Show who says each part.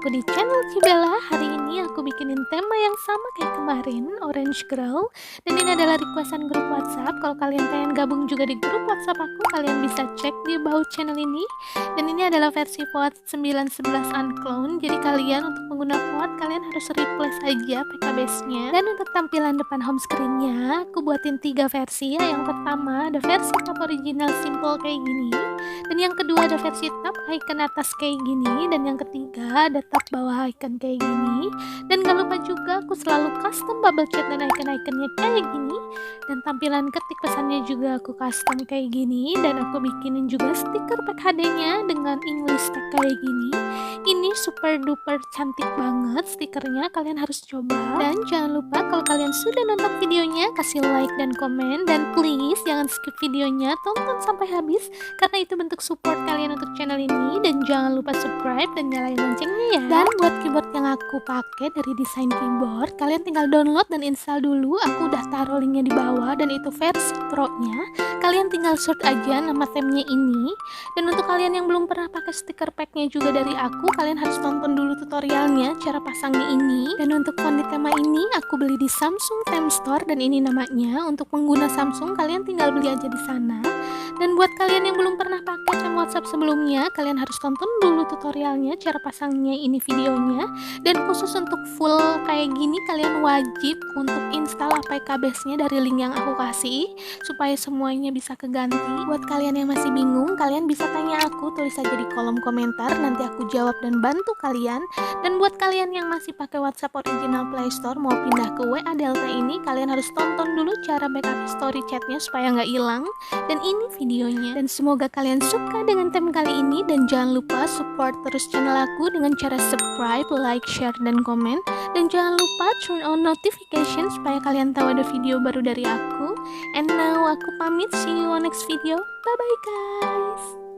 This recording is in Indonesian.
Speaker 1: aku di channel Cibella. Hari ini aku bikinin tema yang sama kayak kemarin, Orange Girl. Dan ini adalah requestan grup WhatsApp. Kalau kalian pengen gabung juga di grup WhatsApp aku, kalian bisa cek di bawah channel ini. Dan ini adalah versi vote 911 unclone. Jadi kalian untuk pengguna vote, kalian harus replace aja PKBase-nya. Dan untuk tampilan depan home screen-nya, aku buatin 3 versi ya. Yang pertama ada versi top original simple kayak gini. Dan yang kedua ada versi tab icon atas kayak gini. Dan yang ketiga ada tab bawah icon kayak gini. Dan gak lupa juga aku selalu custom bubble chat dan icon-iconnya kayak gini. Dan tampilan ketik pesannya juga aku custom kayak gini. Dan aku bikinin juga stiker pack HD-nya dengan English tag kayak gini. Ini super duper cantik banget stikernya, kalian harus coba. Dan jangan lupa kalau kalian sudah nonton videonya, kasih like dan komen. Dan please jangan skip videonya, tonton sampai habis karena itu bentuk support kalian untuk channel ini. Dan jangan lupa subscribe dan nyalain loncengnya ya. Dan buat keyboard yang aku pakai dari desain keyboard, kalian tinggal download dan install dulu. Aku udah taruh linknya di bawah dan itu versi pro nya. Kalian tinggal search aja nama theme-nya ini. Dan untuk kalian yang belum pernah pakai stiker packnya juga dari aku, kalian harus tonton dulu tutorialnya cara pasangnya ini. Dan untuk font di tema ini aku beli di Samsung Theme Store dan ini namanya. Untuk pengguna Samsung kalian tinggal beli aja di sana. Dan buat kalian yang belum pernah pakai theme WhatsApp sebelumnya, kalian harus tonton dulu tutorialnya cara pasangnya ini videonya. Dan khusus untuk full kayak gini kalian wajib untuk install APK base-nya dari link yang aku kasih supaya semuanya bisa keganti. Buat kalian yang masih bingung, kalian bisa tanya aku, tulis aja di kolom komentar, nanti aku jawab dan bantu kalian. Dan buat kalian yang masih pakai WhatsApp original Play Store mau pindah ke WA Delta ini, kalian harus tonton dulu cara backup story chatnya supaya nggak hilang. Dan ini videonya. Dan semoga kalian suka dengan theme kali ini. Dan jangan lupa support terus channel aku dengan cara subscribe, like, share, dan komen. Dan jangan lupa turn on notification supaya kalian tahu ada video baru dari aku. And now aku pamit, see you on next video. Bye bye guys.